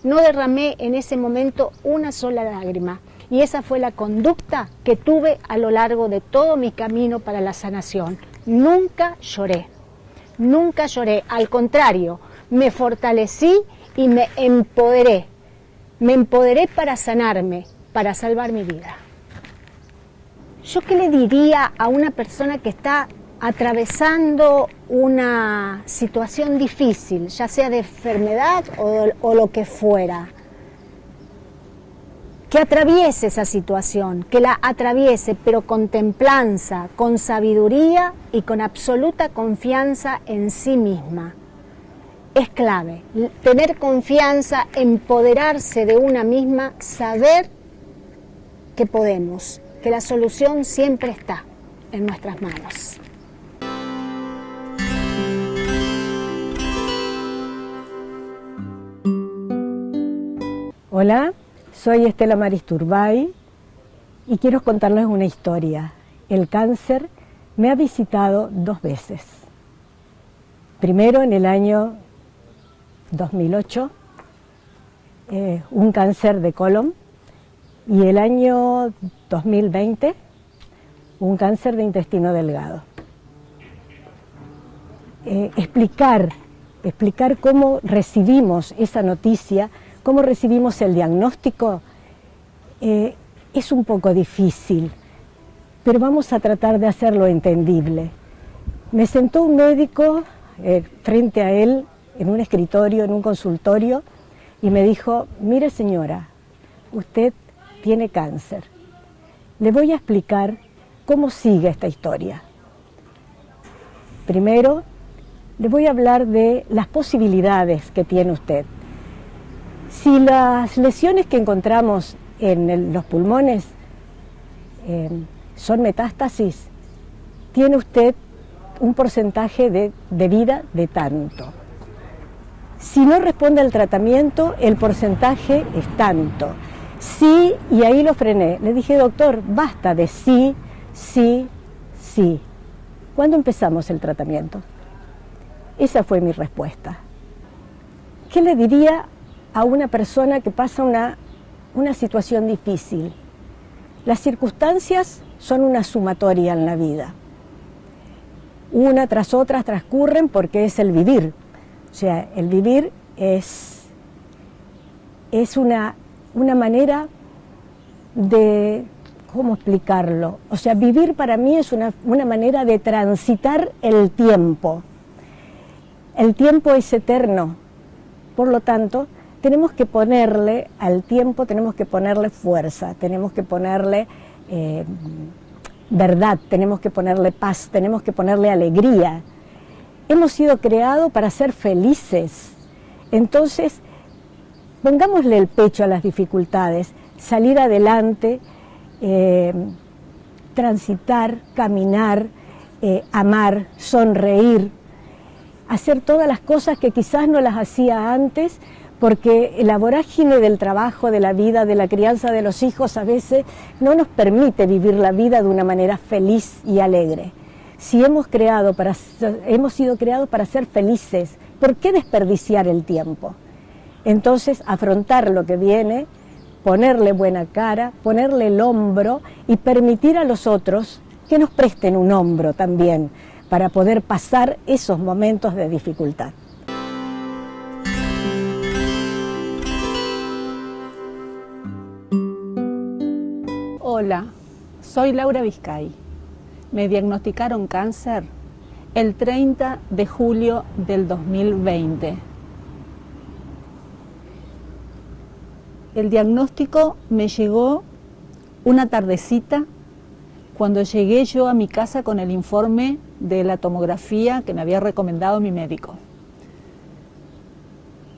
F: no derramé en ese momento una sola lágrima y esa fue la conducta que tuve a lo largo de todo mi camino para la sanación. Nunca lloré. Nunca lloré, al contrario, me fortalecí y me empoderé. Me empoderé para sanarme, para salvar mi vida. ¿Yo qué le diría a una persona que está atravesando una situación difícil, ya sea de enfermedad o lo que fuera? Que atraviese esa situación, que la atraviese, pero con templanza, con sabiduría y con absoluta confianza en sí misma. Es clave, tener confianza, empoderarse de una misma, saber que podemos, que la solución siempre está en nuestras manos.
G: Hola. Soy Estela Maristurbay y quiero contarles una historia. El cáncer me ha visitado 2 veces. Primero en el año 2008, un cáncer de colon, y el año 2020, un cáncer de intestino delgado. explicar cómo recibimos esa noticia, cómo recibimos el diagnóstico, es un poco difícil, pero vamos a tratar de hacerlo entendible. Me sentó un médico frente a él en un escritorio, en un consultorio, y me dijo: mire señora, usted tiene cáncer. Le voy a explicar cómo sigue esta historia. Primero, le voy a hablar de las posibilidades que tiene usted. Si las lesiones que encontramos en los pulmones son metástasis, tiene usted un porcentaje de vida de tanto. Si no responde al tratamiento, el porcentaje es tanto. Sí, y ahí lo frené. Le dije: doctor, basta de sí, sí, sí. ¿Cuándo empezamos el tratamiento? Esa fue mi respuesta. ¿Qué le diría a una persona que pasa una situación difícil? Las circunstancias son una sumatoria en la vida. Una tras otra transcurren porque es el vivir. O sea, el vivir es una manera de, ¿cómo explicarlo? O sea, vivir para mí es una manera de transitar el tiempo. El tiempo es eterno, por lo tanto, tenemos que ponerle al tiempo, tenemos que ponerle fuerza, tenemos que ponerle verdad, tenemos que ponerle paz, tenemos que ponerle alegría. Hemos sido creados para ser felices, entonces pongámosle el pecho a las dificultades, salir adelante, transitar, caminar, amar, sonreír, hacer todas las cosas que quizás no las hacía antes, porque la vorágine del trabajo, de la vida, de la crianza de los hijos a veces no nos permite vivir la vida de una manera feliz y alegre. Si hemos sido creados para ser felices, ¿por qué desperdiciar el tiempo? Entonces, afrontar lo que viene, ponerle buena cara, ponerle el hombro y permitir a los otros que nos presten un hombro también para poder pasar esos momentos de dificultad.
H: Hola, soy Laura Vizcay. Me diagnosticaron cáncer el 30 de julio del 2020. El diagnóstico me llegó una tardecita cuando llegué yo a mi casa con el informe de la tomografía que me había recomendado mi médico.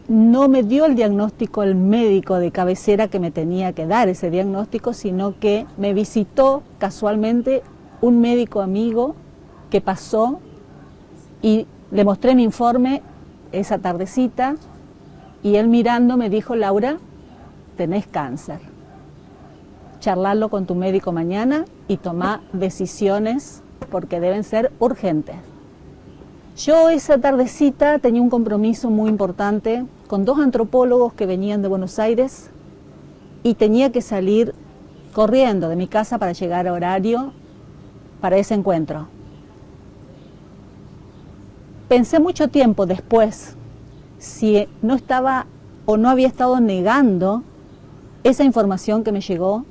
H: No me dio el diagnóstico el médico de cabecera que me tenía que dar ese diagnóstico, sino que me visitó casualmente un médico amigo que pasó y le mostré mi informe esa tardecita y él mirando me dijo: Laura, tenés cáncer. Charlarlo con tu médico mañana y tomá decisiones porque deben ser urgentes. Yo esa tardecita tenía un compromiso muy importante con 2 antropólogos que venían de Buenos Aires y tenía que salir corriendo de mi casa para llegar a horario para ese encuentro. Pensé mucho tiempo después si no estaba o no había estado negando esa información que me llegó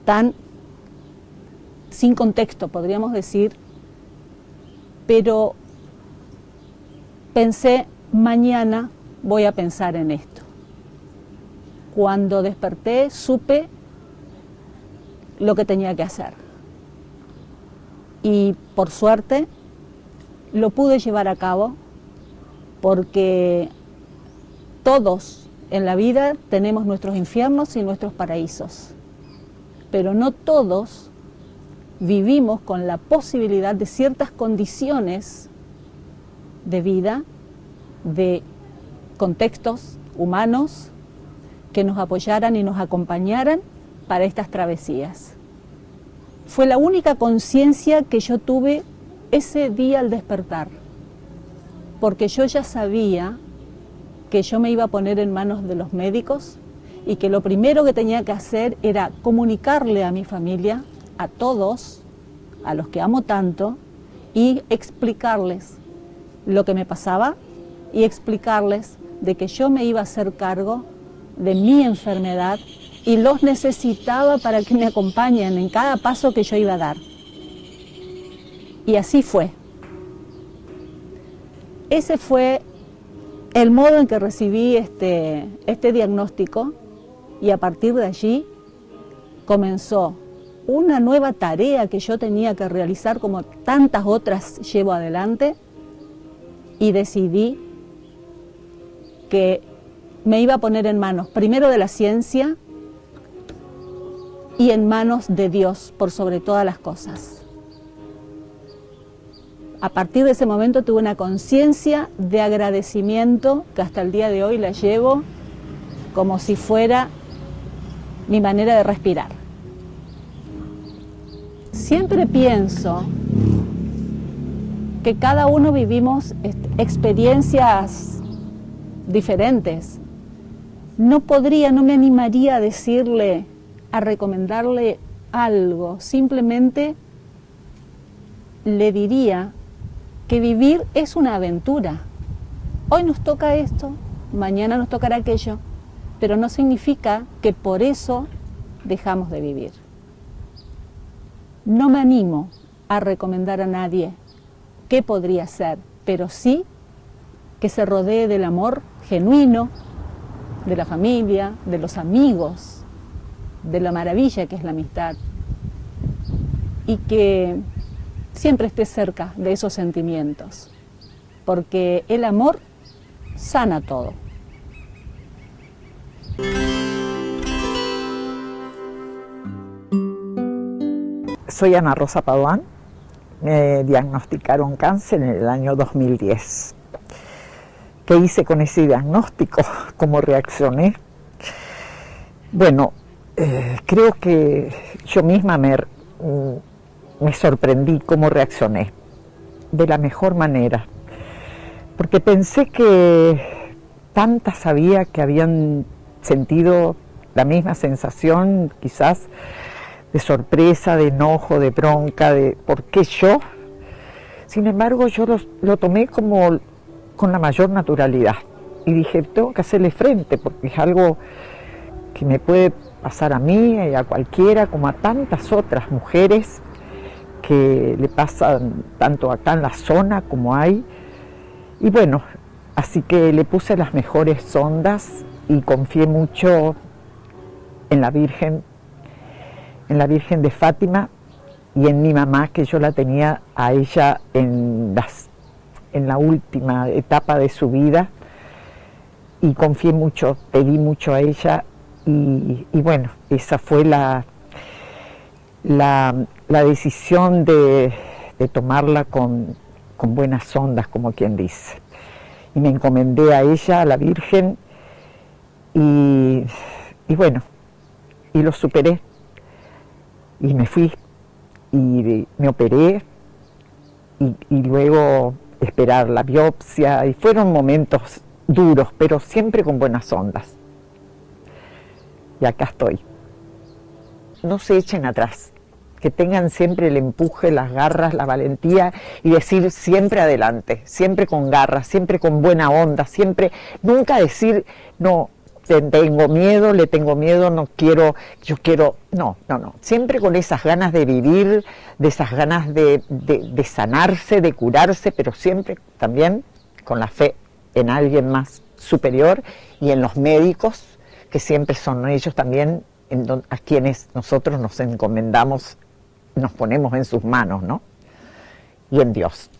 H: tan sin contexto, podríamos decir, pero pensé, mañana voy a pensar en esto. Cuando desperté, supe lo que tenía que hacer. Y por suerte, lo pude llevar a cabo porque todos en la vida tenemos nuestros infiernos y nuestros paraísos, pero no todos vivimos con la posibilidad de ciertas condiciones de vida, de contextos humanos que nos apoyaran y nos acompañaran para estas travesías. Fue la única conciencia que yo tuve ese día al despertar, porque yo ya sabía que yo me iba a poner en manos de los médicos y que lo primero que tenía que hacer era comunicarle a mi familia, a todos, a los que amo tanto, y explicarles lo que me pasaba y explicarles de que yo me iba a hacer cargo de mi enfermedad y los necesitaba para que me acompañen en cada paso que yo iba a dar. Y así fue. Ese fue el modo en que recibí este diagnóstico, y a partir de allí comenzó una nueva tarea que yo tenía que realizar, como tantas otras llevo adelante, y decidí que me iba a poner en manos primero de la ciencia y en manos de Dios por sobre todas las cosas. A partir de ese momento tuve una conciencia de agradecimiento que hasta el día de hoy la llevo como si fuera mi manera de respirar. Siempre pienso que cada uno vivimos experiencias diferentes. No me animaría a decirle, a recomendarle algo. Simplemente le diría que vivir es una aventura. Hoy nos toca esto, mañana nos tocará aquello, pero no significa que por eso dejamos de vivir. No me animo a recomendar a nadie qué podría ser, pero sí que se rodee del amor genuino, de la familia, de los amigos, de la maravilla que es la amistad, y que siempre esté cerca de esos sentimientos, porque el amor sana todo.
I: Soy Ana Rosa Paduán, me diagnosticaron cáncer en el año 2010. ¿Qué hice con ese diagnóstico? ¿Cómo reaccioné? Bueno, creo que yo misma me sorprendí cómo reaccioné, de la mejor manera, porque pensé que tantas había que habían sentido la misma sensación, quizás de sorpresa, de enojo, de bronca, de ¿por qué yo? Sin embargo, yo lo tomé como con la mayor naturalidad y dije, tengo que hacerle frente porque es algo que me puede pasar a mí y a cualquiera, como a tantas otras mujeres que le pasan tanto acá en la zona como hay. Y bueno, así que le puse las mejores ondas y confié mucho en la Virgen de Fátima y en mi mamá, que yo la tenía a ella en la última etapa de su vida, y confié mucho, pedí mucho a ella, y bueno, esa fue la decisión de tomarla con buenas ondas, como quien dice. Y me encomendé a ella, a la Virgen, y bueno, y lo superé. Y me fui, y me operé, y luego esperar la biopsia, y fueron momentos duros, pero siempre con buenas ondas. Y acá estoy. No se echen atrás, que tengan siempre el empuje, las garras, la valentía, y decir siempre adelante, siempre con garras, siempre con buena onda, siempre, nunca decir, no, tengo miedo, le tengo miedo, no quiero, yo quiero, no, siempre con esas ganas de vivir, de esas ganas de sanarse, de curarse, pero siempre también con la fe en alguien más superior y en los médicos, que siempre son ellos también a quienes nosotros nos encomendamos, nos ponemos en sus manos, ¿no? Y en Dios.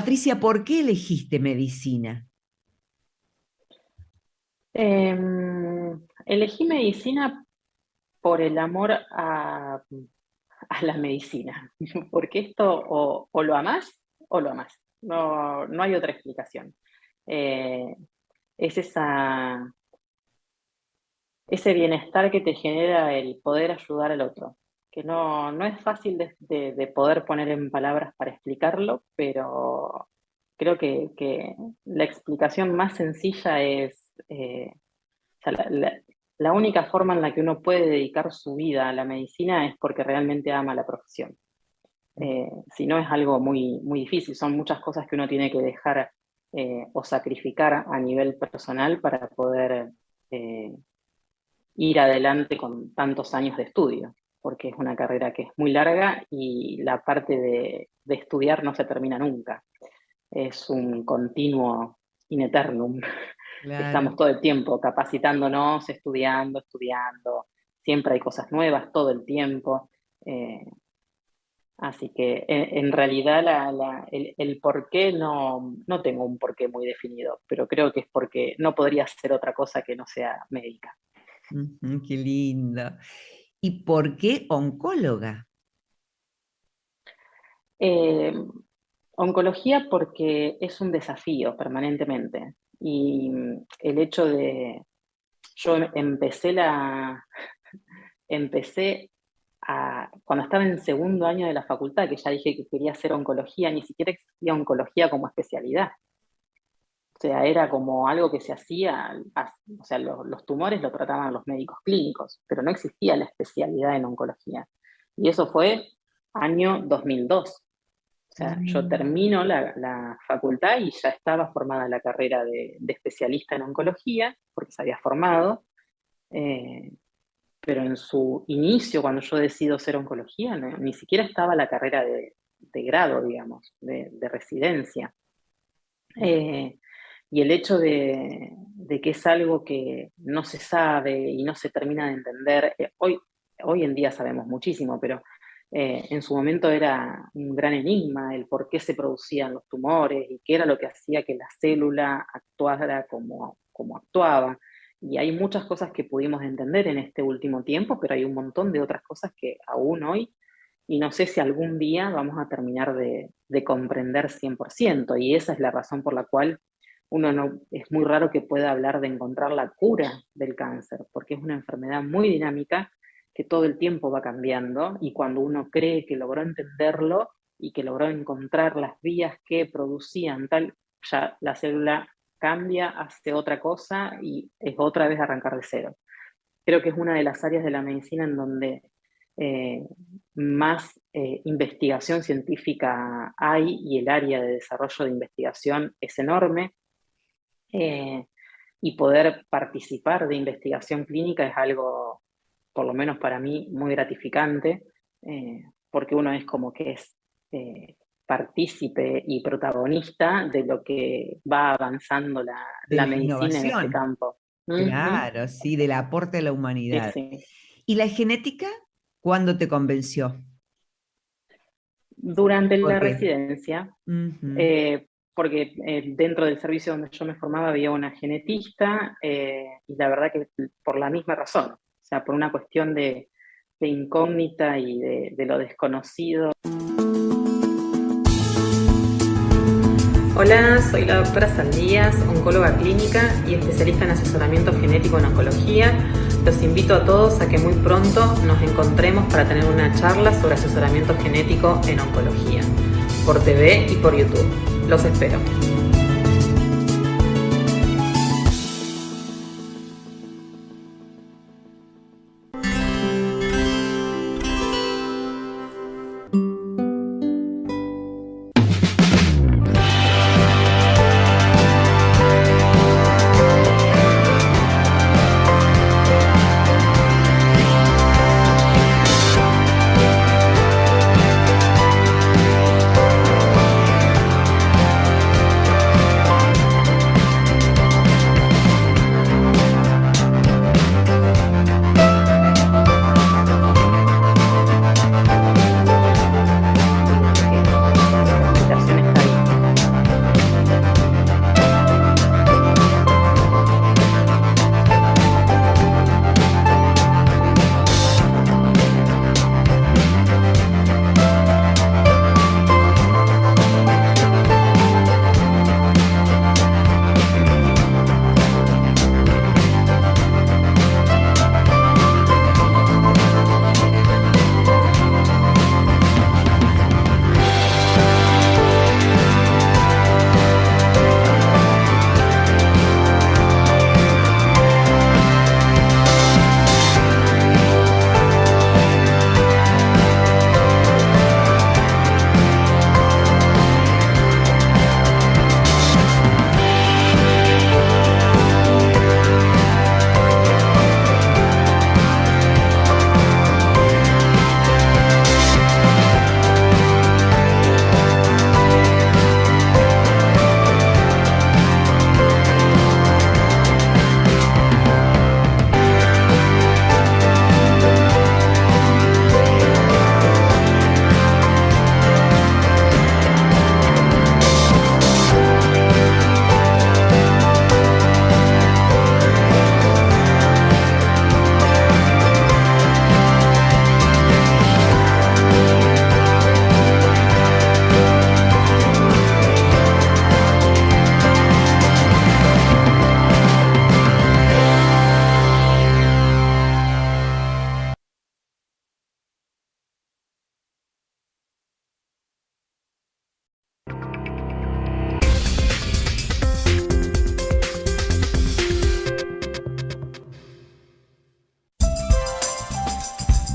B: Patricia, ¿por qué elegiste medicina?
J: Elegí medicina por el amor a la medicina, porque esto o lo amás o lo amás, no hay otra explicación. Es ese bienestar que te genera el poder ayudar al otro, que no es fácil de poder poner en palabras para explicarlo, pero creo que la explicación más sencilla es, o sea, la única forma en la que uno puede dedicar su vida a la medicina es porque realmente ama la profesión. Si no, es algo muy, muy difícil, son muchas cosas que uno tiene que dejar o sacrificar a nivel personal para poder ir adelante con tantos años de estudio, porque es una carrera que es muy larga y la parte de estudiar no se termina nunca. Es un continuo in eternum.
B: Claro.
J: Estamos todo el tiempo capacitándonos, estudiando, siempre hay cosas nuevas todo el tiempo. Así que en realidad el porqué no tengo un porqué muy definido, pero creo que es porque no podría ser otra cosa que no sea médica.
B: Qué lindo. ¿Y por qué oncóloga?
J: Oncología porque es un desafío permanentemente. Y el hecho de... Yo cuando estaba en segundo año de la facultad, que ya dije que quería hacer oncología, ni siquiera existía oncología como especialidad. O sea, era como algo que se hacía, o sea, los tumores lo trataban los médicos clínicos, pero no existía la especialidad en oncología. Y eso fue año 2002. O sea, yo termino la facultad y ya estaba formada la carrera de especialista en oncología, porque se había formado, pero en su inicio, cuando yo decido ser oncología, ni siquiera estaba la carrera de grado, digamos, de residencia. Y el hecho de que es algo que no se sabe y no se termina de entender, hoy en día sabemos muchísimo, pero en su momento era un gran enigma el por qué se producían los tumores y qué era lo que hacía que la célula actuara como actuaba. Y hay muchas cosas que pudimos entender en este último tiempo, pero hay un montón de otras cosas que aún hoy, y no sé si algún día vamos a terminar de comprender 100%, y esa es la razón por la cual es muy raro que pueda hablar de encontrar la cura del cáncer, porque es una enfermedad muy dinámica que todo el tiempo va cambiando, y cuando uno cree que logró entenderlo y que logró encontrar las vías que producían tal, ya la célula cambia, hace otra cosa y es otra vez arrancar de cero. Creo que es una de las áreas de la medicina en donde más investigación científica hay, y el área de desarrollo de investigación es enorme, y poder participar de investigación clínica es algo, por lo menos para mí, muy gratificante, porque uno es como que es partícipe y protagonista de lo que va avanzando la medicina en este campo.
B: Claro, sí, del aporte a la humanidad.
J: Sí.
B: ¿Y la genética cuándo te convenció?
J: Durante la residencia, porque dentro del servicio donde yo me formaba había una genetista, y la verdad que por la misma razón, o sea, por una cuestión de incógnita y de lo desconocido. Hola, soy la doctora Saldías, oncóloga clínica y especialista en asesoramiento genético en oncología. Los invito a todos a que muy pronto nos encontremos para tener una charla sobre asesoramiento genético en oncología, por TV y por YouTube. Los espero.